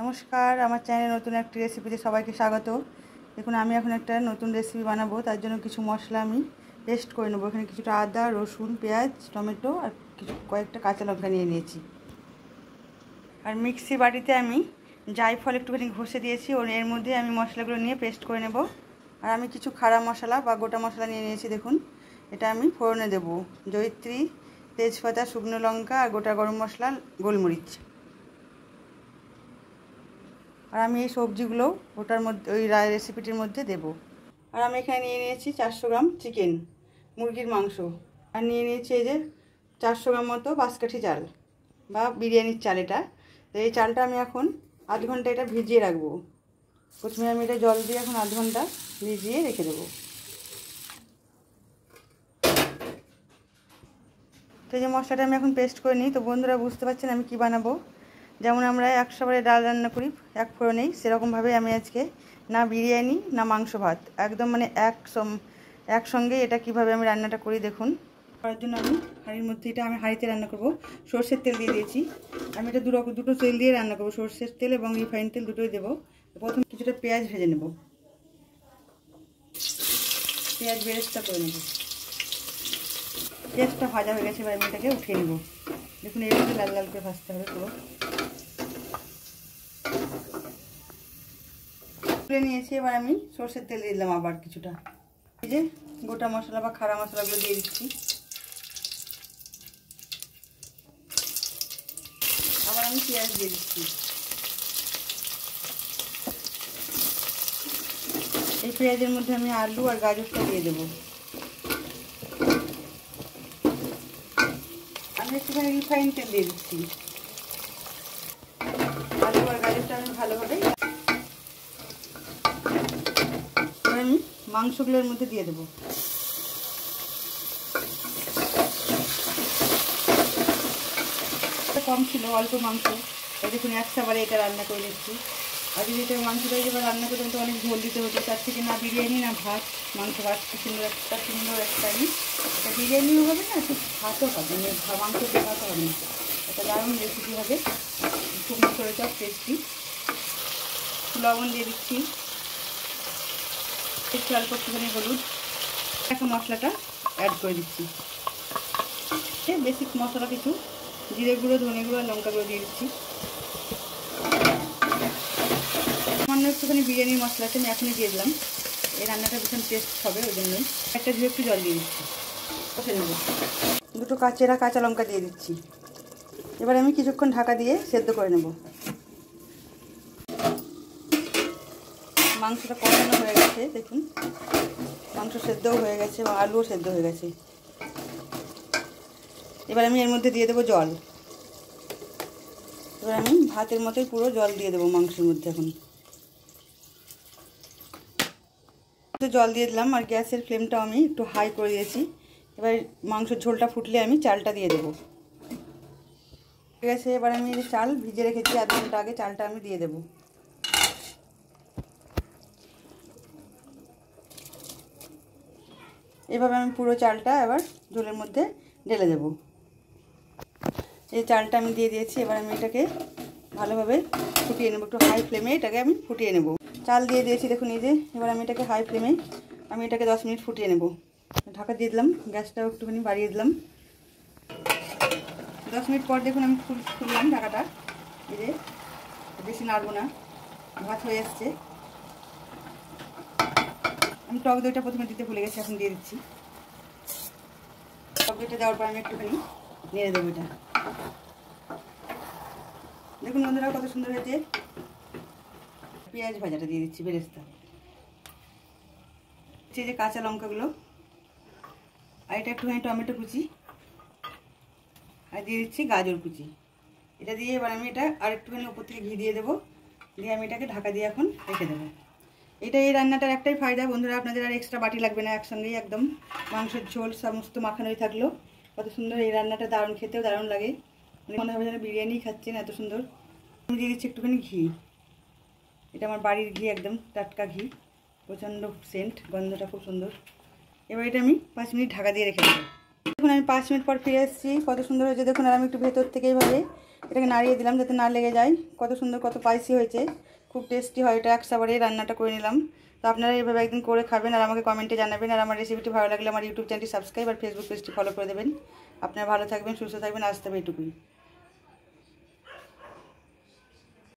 নমস্কার, আমার চ্যানেলে নতুন একটি রেসিপিতে সবাইকে স্বাগত। দেখুন, আমি এখন একটা নতুন রেসিপি বানাবো। তার জন্য কিছু মশলা আমি পেস্ট করে নেবো। এখানে কিছুটা আদা, রসুন, পেঁয়াজ, টমেটো আর কয়েকটা কাঁচা লঙ্কা নিয়ে নিয়েছি। আর মিক্সি বাটিতে আমি জায়ফল একটুখানি ঘষে দিয়েছি, এর মধ্যে আমি মশলাগুলো নিয়ে পেস্ট করে নেব। আর আমি কিছু খাড়া মশলা বা গোটা মশলা নিয়ে নিয়েছি। দেখুন, এটা আমি ফোড়নে দেবো। জয়িত্রী, তেজপাতা, শুকনো লঙ্কা আর গোটা গরম মশলা, গোলমরিচ। আর আমি এই সবজিগুলো ওটার মধ্যে, ওই রেসিপিটির মধ্যে দেব। আর আমি এখানে নিয়ে নিয়েছি 400 গ্রাম চিকেন, মুরগির মাংস। আর নিয়ে নিয়েছি এই যে 400 গ্রাম মতো বাঁশকাঠি চাল বা বিরিয়ানির চাল। এটা তো এই চালটা আমি এখন আধ ঘন্টা এটা ভিজিয়ে রাখবো। প্রথমে আমি এটা জল দিয়ে এখন আধ ঘন্টা ভিজিয়ে রেখে দেবো। তো এই যে মশলাটা আমি এখন পেস্ট করে নিই। তো বন্ধুরা, বুঝতে পারছেন আমি কি বানাবো। যেমন আমরা 100 বারে ডাল রান্না করি এক ফোড়নেই, সেরকমভাবে আমি আজকে না বিরিয়ানি না মাংস ভাত, একদম মানে একসঙ্গে এটা কিভাবে আমি রান্নাটা করি দেখুন। করার জন্য আমি হাঁড়ির মধ্যে, এটা আমি হাঁড়িতে রান্না করব, সর্ষের তেল দিয়ে দিয়েছি। আমি এটা দুটো তেল দিয়ে রান্না করবো, সর্ষের তেল এবং রিফাইন তেল দুটোই দেবো। প্রথম কিছুটা পেঁয়াজ ভেজে নেব, পেঁয়াজ বেরেস্তা করে নেব। পেঁয়াজটা ভাজা হয়ে গেছে, এবার আমি এটাকে উঠিয়ে নেব। দেখুন, এইভাবে লাল লাল করে ভাজতে হবে পুরো। তুলে নিয়েছি, এবার আমি সর্ষের তেল দিয়ে দিলাম আবার কিছুটা। এই যে গোটা মশলা বা খাড়া মশলাগুলো দিয়ে দিচ্ছি। আবার আমি পেঁয়াজ দিয়ে দিচ্ছি। এই পেঁয়াজের মধ্যে আমি আলু আর গাজরটা দিয়ে দেবো। আমি একটুখানি রিফাইন তেল দিয়ে দিচ্ছি। আলু আর গাজরটা আমি ভালোভাবে আমি মাংসগুলোর মধ্যে দিয়ে দেবো। কম ছিল, অল্প মাংস, দেখুন একসাবারে এটা রান্না করে নিচ্ছি। আর যদি এটা মাংসটা যেবার রান্না করতে তো অনেক ঝোল দিতে হতো, তার থেকে না বিরিয়ানি না ভাত, মাংস ভাত সুন্দর একটা এটা বিরিয়ানিও হবে না, ঠিক ভাতও হবে, মানে মাংস দিয়ে ভাতও হবে না। একটা দারুণ রেসিপি হবে, শুকনো করে চপ টেস্টি। লবণ দিয়ে দিচ্ছি, একটু অল্প একটুখানি হলুদ। এখন মশলাটা অ্যাড করে দিচ্ছি। বেসিক মশলা কিছু জিরে গুঁড়ো, ধনে গুঁড়ো আর লঙ্কা গুঁড়ো দিয়ে দিচ্ছি। সামান্য একটুখানি বিরিয়ানির মশলাটা আমি এখনই দিয়ে দিলাম। এই রান্নাটা ভীষণ টেস্ট হবে, ওই জন্যই একটা ধুয়ে একটু জল দিয়ে দিচ্ছি। কষে নেব। দুটো কাঁচা লঙ্কা দিয়ে দিচ্ছি। এবার আমি কিছুক্ষণ ঢাকা দিয়ে সেদ্ধ করে নেব। মাংসটা কষানো হয়ে গেছে, দেখুন মাংস সেদ্ধও হয়ে গেছে এবং আলুও সেদ্ধ হয়ে গেছে। এবার আমি এর মধ্যে দিয়ে দেবো জল। এবার আমি ভাতের মতোই পুরো জল দিয়ে দেবো মাংসের মধ্যে। এখন জল দিয়ে দিলাম আর গ্যাসের ফ্লেমটাও আমি একটু হাই করে দিয়েছি। এবার মাংসের ঝোলটা ফুটলে আমি চালটা দিয়ে দেবো। ঠিক আছে, এবার আমি চাল ভিজে রেখেছি আধ ঘন্টা আগে, চালটা আমি দিয়ে দেবো। এভাবে আমি পুরো চালটা এবার ঝোলের মধ্যে ঢেলে দেব। এই চালটা আমি দিয়ে দিয়েছি। এবার আমি এটাকে ভালোভাবে ফুটিয়ে নেব, একটু হাই ফ্লেমে এটাকে আমি ফুটিয়ে নেব। চাল দিয়ে দিয়েছি, দেখুন এই যে। এবার আমি এটাকে হাই ফ্লেমে আমি এটাকে 10 মিনিট ফুটিয়ে নেব। ঢাকা দিয়ে দিলাম, গ্যাসটাও একটুখানি বাড়িয়ে দিলাম। 10 মিনিট পর দেখুন আমি খুললাম ঢাকাটা। এই যে বেশি নাড়বো না, ভাত হয়ে এসছে। আমি টক দইটা প্রথমে দিতে ভুলে গেছি, এখন দিয়ে দিচ্ছি। টক দইটা দেওয়ার পর আমি একটুখানি নেড়ে দেবো এটা। দেখুন বন্ধুরা, কত সুন্দর হয়েছে। পেঁয়াজ ভাজাটা দিয়ে দিচ্ছি, বেরেস্তা। এই যে কাঁচা লঙ্কাগুলো, আর এটা একটুখানি টমেটো কুচি, আর দিয়ে দিচ্ছি গাজর কুচি। এটা দিয়ে এবার আমি এটা আর একটুখানি উপর থেকে ঘি দিয়ে দেবো। দিয়ে আমি এটাকে ঢাকা দিয়ে এখন রেখে দেবো। এই রান্নাটার একটাই ফায়দা বন্ধুরা, আপনাদের আর এক্সট্রা বাটি লাগবে না, একসঙ্গেই একদম মাংসের ঝোল সমস্ত মাখানোই থাকলো। কত সুন্দর এই রান্নাটা, দারুণ খেতেও দারুণ লাগে, মনে হবে যেন বিরিয়ানি খাচ্ছেন, এত সুন্দর। আমি দিয়ে দিচ্ছি একটুখানি ঘি। এটা আমার বাড়ির ঘি, একদম টাটকা ঘি, প্রচণ্ড সেন্ট, গন্ধটা খুব সুন্দর। এবার এটা আমি 5 মিনিট ঢাকা দিয়ে রেখে দেবো। দেখুন আমি 5 মিনিট পর ফিরে এসেছি, কত সুন্দর হয়েছে দেখুন। আর আমি একটু ভেতর থেকে এইভাবে এটাকে নাড়িয়ে দিলাম যাতে না লেগে যায়। কত সুন্দর, কত স্পাইসি হয়েছে, খুব টেস্টি হয় এটা। একসাথে রান্নাটা করে নিলাম। তো আপনারা এইভাবে একদিন করে খাবেন আর আমাকে কমেন্টে জানাবেন। আর আমার রেসিপিটি ভালো লাগলে আমার ইউটিউব চ্যানেলটি সাবস্ক্রাইব আর ফেসবুক পেজটি ফলো করে দেবেন। আপনারা ভালো থাকবেন, সুস্থ থাকবেন। আজ তবে এইটুকুই।